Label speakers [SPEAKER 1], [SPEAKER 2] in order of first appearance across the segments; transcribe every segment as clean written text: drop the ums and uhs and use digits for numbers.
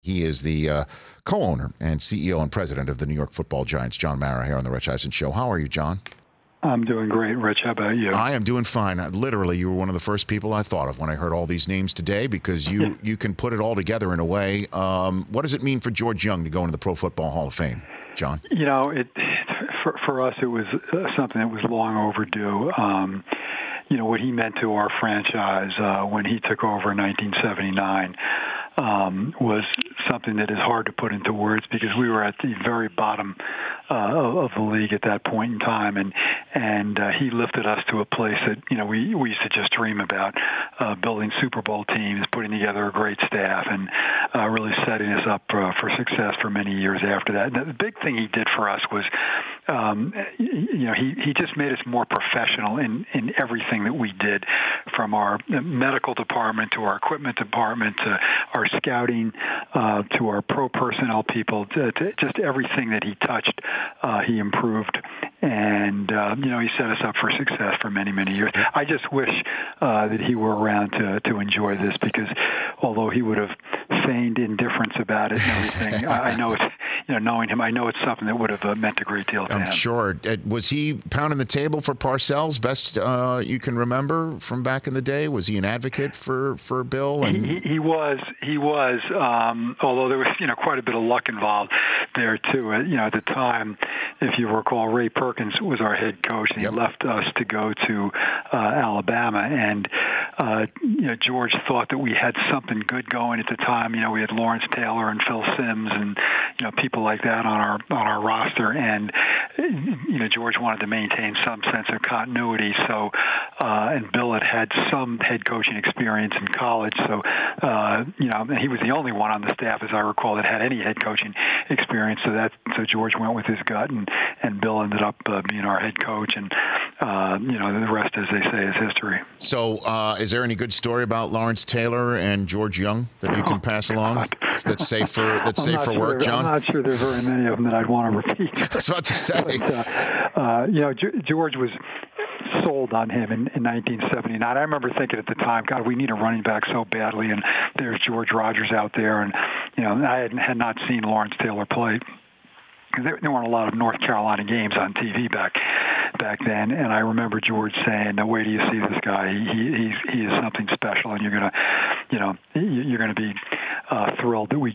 [SPEAKER 1] He is the co-owner and CEO and president of the New York Football Giants. John Mara here on the Rich Eisen Show. How are you, John?
[SPEAKER 2] I'm doing great, Rich. How about you?
[SPEAKER 1] I am doing fine. Literally, you were one of the first people I thought of when I heard all these names today, because you can put it all together in a way. What does it mean for George Young to go into the Pro Football Hall of Fame, John?
[SPEAKER 2] You know, for us, it was something that was long overdue. You know, what he meant to our franchise when he took over in 1979 was something that is hard to put into words, because we were at the very bottom of the league at that point in time, and he lifted us to a place that, you know, we used to just dream about, building Super Bowl teams, putting together a great staff, and really setting us up for success for many years after that. And the big thing he did for us was, you know, he just made us more professional in everything that we did, from our medical department to our equipment department to our scouting to our pro personnel people, to just everything that he touched, he improved. And, you know, he set us up for success for many, many years. I just wish that he were around to enjoy this, because although he would have feigned indifference about it and everything, I know it's, you know, knowing him, I know it's something that would have meant a great deal to him.
[SPEAKER 1] I'm sure. Was he pounding the table for Parcells, best you can remember from back in the day? Was he an advocate for Bill? And
[SPEAKER 2] he was. Although there was, you know, quite a bit of luck involved there too. You know, at the time, if you recall, Ray Perkins was our head coach, and he left us to go to Alabama. And you know, George thought that we had something good going at the time. You know, we had Lawrence Taylor and Phil Simms, and, you know, people like that on our roster. And, you know, George wanted to maintain some sense of continuity. So, and Bill had some head coaching experience in college. So, you know, he was the only one on the staff, as I recall, that had any head coaching experience. So George went with his gut, and Bill ended up being our head coach. And, you know, the rest, as they say, is history.
[SPEAKER 1] So, is there any good story about Lawrence Taylor and George Young that you can pass along? That's safe for work, John?
[SPEAKER 2] I'm not sure there are very many of them that I'd want to repeat.
[SPEAKER 1] I was about to say.
[SPEAKER 2] But, you know, George was sold on him in 1979. I remember thinking at the time, God, we need a running back so badly, and there's George Rogers out there. And, you know, I had not seen Lawrence Taylor play, because there weren't a lot of North Carolina games on TV back then. And I remember George saying, "No, wait till you see this guy. He is something special, and you're gonna be thrilled that we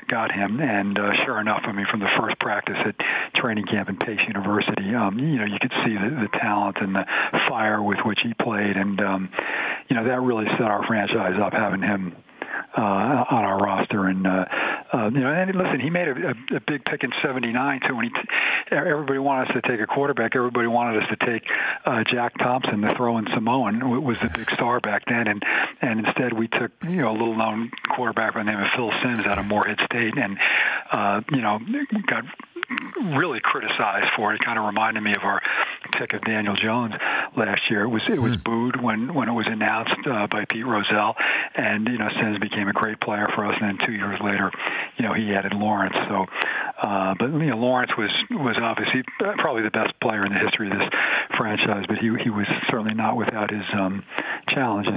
[SPEAKER 2] got him." And sure enough, I mean, from the first practice at training camp in Pace University, you know, you could see the talent and the fire with which he played, and you know, that really set our franchise up, having him on our roster. And you know, and listen, he made a big pick in '79 too, when everybody wanted us to take a quarterback. Everybody wanted us to take Jack Thompson, the throw-in Samoan, was the big star back then, and instead we took, you know, a little-known quarterback by the name of Phil Simms out of Morehead State, and you know, got really criticized for it. It kind of reminded me of our pick of Daniel Jones last year. It was booed when it was announced by Pete Rozelle, and, you know, Simms became a great player for us, and then 2 years later, you know, he added Lawrence. So, but, you know, Lawrence was obviously probably the best player in the history of this franchise, but he was certainly not without his challenges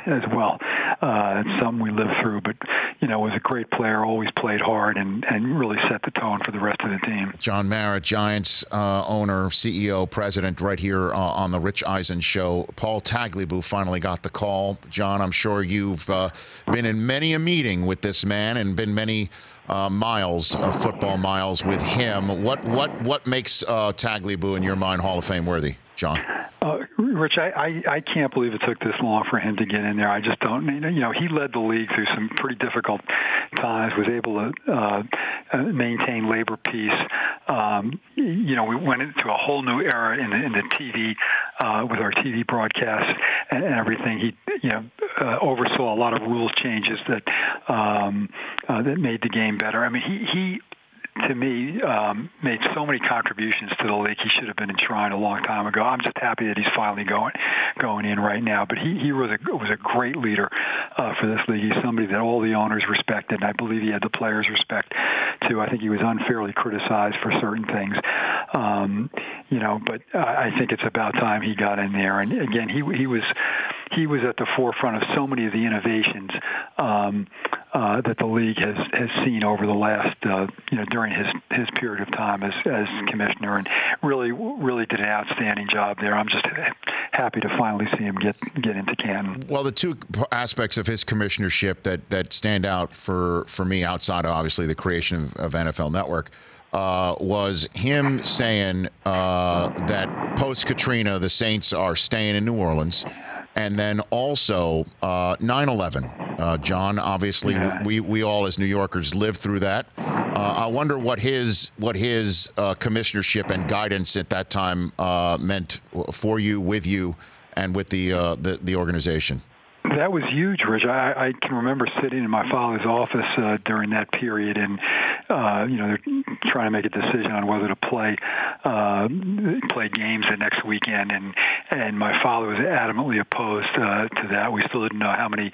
[SPEAKER 2] as well. It's something we lived through, but, you know, was a great player, always played hard, and really set the tone for the rest of the team.
[SPEAKER 1] John Mara, Giants owner, CEO, president, right here on the Rich Eisen Show. Paul Tagliabue finally got the call. John, I'm sure you've been in many a meeting with this man, and been many miles of football miles with him. What makes Tagliabue, in your mind, Hall of Fame worthy, John?
[SPEAKER 2] Rich, I can't believe it took this long for him to get in there. I just don't. You know, he led the league through some pretty difficult times, was able to maintain labor peace. You know, we went into a whole new era in the TV, with our TV broadcasts and everything. He, you know, oversaw a lot of rules changes that made the game better. I mean, he to me, made so many contributions to the league. He should have been enshrined a long time ago. I'm just happy that he's finally going in right now. But he was a great leader for this league. He's somebody that all the owners respected, and I believe he had the players' respect too. I think he was unfairly criticized for certain things. You know, but I think it's about time he got in there. And again, he was he was at the forefront of so many of the innovations that the league has seen over the last, during his period of time as commissioner, and really did an outstanding job there. I'm just happy to finally see him get into Canton.
[SPEAKER 1] Well, the two aspects of his commissionership that stand out for me, outside of obviously the creation of NFL Network, was him saying that post-Katrina, the Saints are staying in New Orleans. And then also 9/11, John. Obviously, we all as New Yorkers lived through that. I wonder what his commissionership and guidance at that time meant for you, with you, and with the organization.
[SPEAKER 2] That was huge, Rich. I can remember sitting in my father's office during that period, and they're trying to make a decision on whether to play games the next weekend, and my father was adamantly opposed to that. We still didn't know how many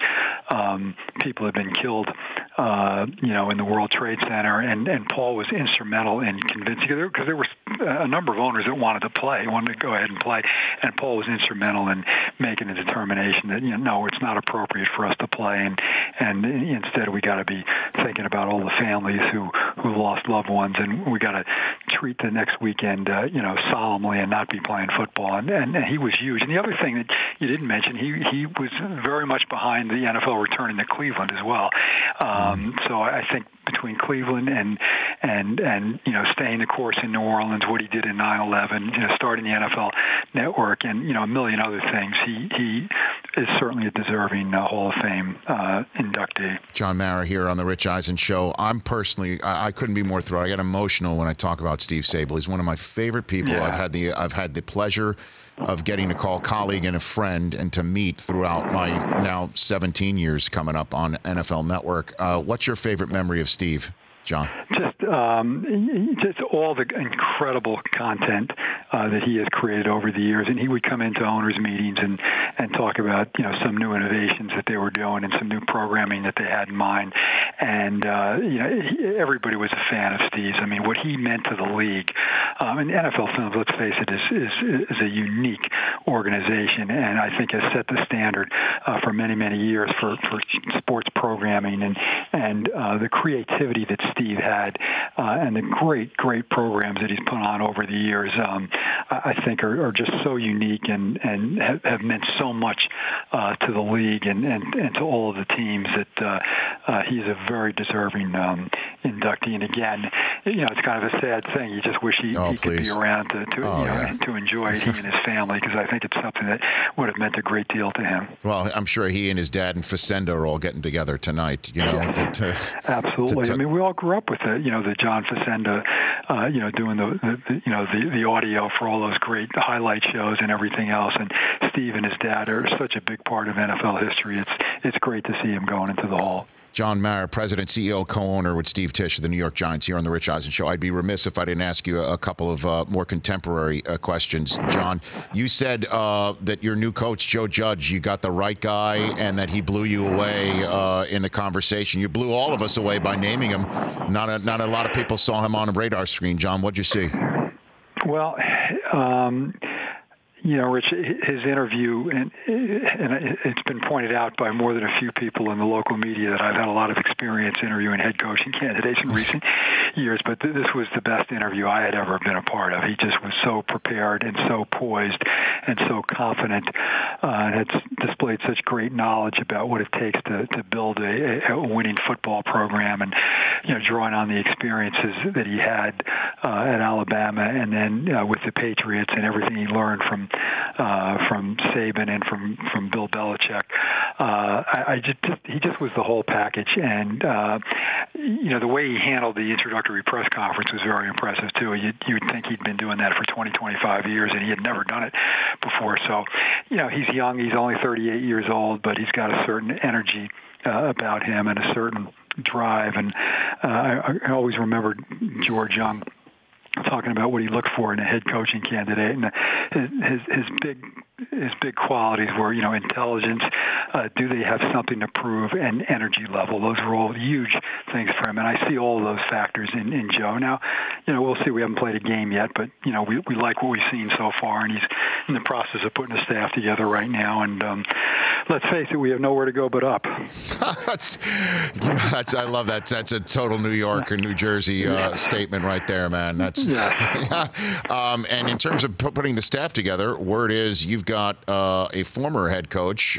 [SPEAKER 2] people had been killed, in the World Trade Center, and Paul was instrumental in convincing, because there were a number of owners that wanted to go ahead and play, and Paul was instrumental in making a determination that no, it's not appropriate for us to play, and instead we got to be thinking about all the families who lost loved ones, and we got to treat the next weekend solemnly and not be playing football, and he was huge. And the other thing that you didn't mention, he was very much behind the NFL returning to Cleveland as well. So I think between Cleveland and staying the course in New Orleans, what he did in 9/11, starting the NFL Network, and a million other things, he is certainly a deserving Hall of Fame inductee.
[SPEAKER 1] John Mara here on the Rich Eisen Show. I'm personally, I couldn't be more thrilled. I get emotional when I talk about Steve Sabol. He's one of my favorite people.
[SPEAKER 2] Yeah.
[SPEAKER 1] I've had the pleasure of getting to call colleague and a friend and to meet throughout my now 17 years coming up on NFL Network. What's your favorite memory of Steve, John?
[SPEAKER 2] Just all the incredible content that he has created over the years, and he would come into owners' meetings and talk about some new innovations that they were doing and some new programming that they had in mind, and everybody was a fan of Steve's. I mean, what he meant to the league, and NFL Films, let's face it, is a unique organization, and I think has set the standard for many years for sports programming, and the creativity that Steve had, and the great programs that he's put on over the years, I think are just so unique and have meant so much to the league and to all of the teams that he's a very deserving inductee. And again, it's kind of a sad thing. You just wish he could be around to enjoy it, he and his family, because I think it's something that would have meant a great deal to him.
[SPEAKER 1] Well, I'm sure he and his dad and Facenda are all getting together tonight.
[SPEAKER 2] Absolutely. I mean, we all grew up with the John Facenda, doing the audio for all those great highlight shows and everything else. And Steve and his dad are such a big part of NFL history. It's great to see him going into the Hall.
[SPEAKER 1] John Mara, President, CEO, co-owner with Steve Tisch of the New York Giants, here on the Rich Eisen Show. I'd be remiss if I didn't ask you a couple of more contemporary questions. John, you said that your new coach, Joe Judge, you got the right guy and that he blew you away in the conversation. You blew all of us away by naming him. Not a lot of people saw him on a radar screen. John, what'd you see?
[SPEAKER 2] Well, Rich, his interview, and it's been pointed out by more than a few people in the local media that I've had a lot of experience interviewing head coaching candidates in recent years, but this was the best interview I had ever been a part of. He just was so prepared and so poised and so confident, and had displayed such great knowledge about what it takes to build a winning football program, and drawing on the experiences that he had at Alabama, and then with the Patriots and everything he learned from Saban and from Bill Belichick. He just was the whole package, and the way he handled the introductory press conference was very impressive too. You'd think he'd been doing that for 25 years, and he had never done it before. So, he's young. He's only 38 years old, but he's got a certain energy about him and a certain drive. And I always remember George Young talking about what he looked for in a head coaching candidate, and his big big qualities were, intelligence. Do they have something to prove, and energy level? Those were all huge things for him, and I see all of those factors in Joe. Now, we'll see. We haven't played a game yet, but we like what we've seen so far, and he's in the process of putting a staff together right now. And let's face it, we have nowhere to go but up.
[SPEAKER 1] I love that. That's a total New York or New Jersey statement right there, man. That's and in terms of putting the staff together, word is you've got a former head coach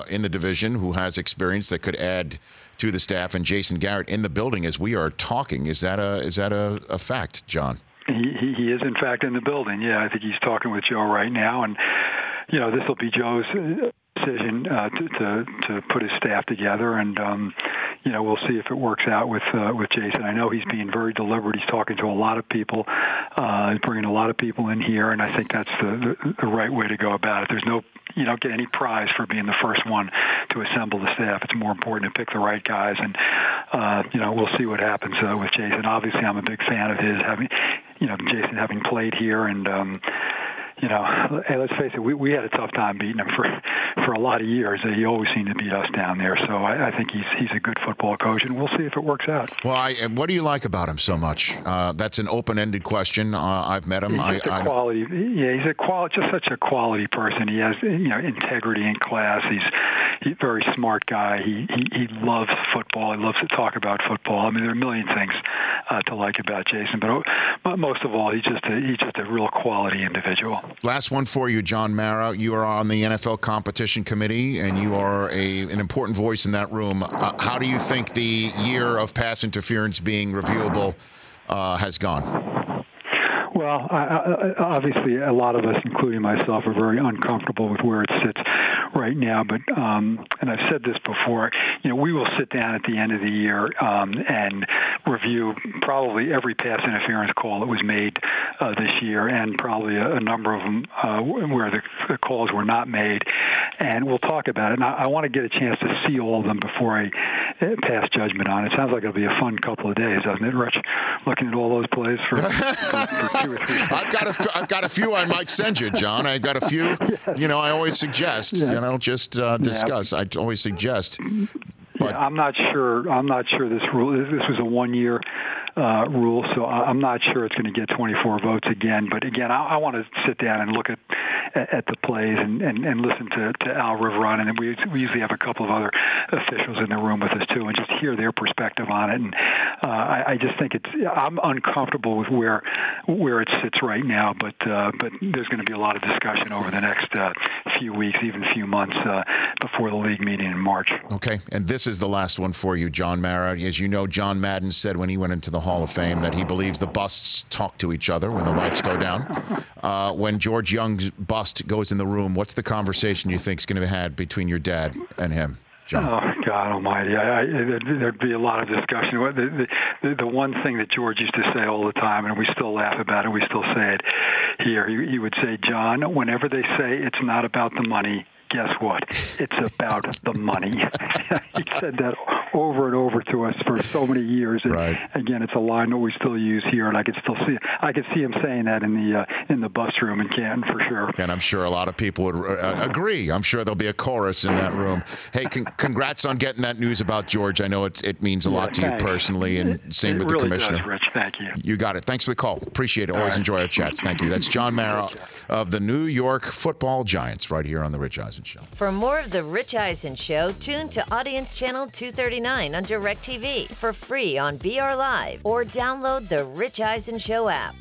[SPEAKER 1] in the division who has experience that could add to the staff, and Jason Garrett in the building as we are talking. Is that a fact, John?
[SPEAKER 2] He is in fact in the building. Yeah, I think he's talking with Joe right now, and this will be Joe's decision to put his staff together, and we'll see if it works out with Jason. I know he's being very deliberate. He's talking to a lot of people, he's bringing a lot of people in here, and I think that's the right way to go about it. There's no, you don't get any prize for being the first one to assemble the staff. It's more important to pick the right guys, and we'll see what happens with Jason. Obviously, I'm a big fan of his, Jason having played here, and hey, let's face it, we had a tough time beating him for a lot of years. He always seemed to beat us down there. So I think he's a good football coach, and we'll see if it works out.
[SPEAKER 1] Well, what do you like about him so much? That's an open-ended question. I've met him.
[SPEAKER 2] He's quality. Yeah, he's just such a quality person. He has integrity and class. He's a very smart guy. He loves football. He loves to talk about football. I mean, there are a million things to like about Jason, but most of all, he's just a real quality individual.
[SPEAKER 1] Last one for you, John Mara. You are on the NFL competition committee, and you are an important voice in that room. How do you think the year of pass interference being reviewable has gone?
[SPEAKER 2] Well, obviously, a lot of us, including myself, are very uncomfortable with where it sits right now. But and I've said this before, we will sit down at the end of the year and review probably every pass interference call that was made this year, and probably a number of them where the calls were not made. And we'll talk about it. And I want to get a chance to see all of them before I pass judgment on it. Sounds like it'll be a fun couple of days, doesn't it, Rich? Looking at all those plays for 2 or 3 days.
[SPEAKER 1] I've got a few I might send you, John. I've got a few.
[SPEAKER 2] Yes.
[SPEAKER 1] I always suggest. Just discuss. I always suggest. But
[SPEAKER 2] I'm not sure. This was a 1-year rule, so I'm not sure it's going to get 24 votes again. But again, I want to sit down and look at the plays and listen to Al Riveron, and we usually have a couple of other officials in the room with us too, and just hear their perspective on it. And I just think I'm uncomfortable with where it sits right now, but there's going to be a lot of discussion over the next few weeks, even few months before the league meeting in March.
[SPEAKER 1] Okay, and this is the last one for you, John Mara. As you know, John Madden said when he went into the Hall of Fame that he believes the busts talk to each other when the lights go down. When George Young's bust goes in the room, what's the conversation you think is going to be had between your dad and him, John?
[SPEAKER 2] Oh, God almighty. There'd be a lot of discussion. The one thing that George used to say all the time, and we still laugh about it, we still say it here, he would say, John, whenever they say it's not about the money, guess what? It's about the money. He said that over and over to us for so many years. And
[SPEAKER 1] right.
[SPEAKER 2] Again, it's a line that we still use here, and I could see him saying that in the bus room in Canton for sure.
[SPEAKER 1] And I'm sure a lot of people would agree. I'm sure there'll be a chorus in that room. Hey, congrats on getting that news about George. I know it means a lot to you personally, and same with the commissioner.
[SPEAKER 2] Does, Rich. Thank you.
[SPEAKER 1] You got it. Thanks for the call. Appreciate it. Always enjoy our chats. Thank you. That's John Mara of the New York Football Giants right here on the Rich Eisen Show.
[SPEAKER 3] For more of the Rich Eisen Show, tune to Audience Channel 239 on DirecTV for free on BR Live, or download the Rich Eisen Show app.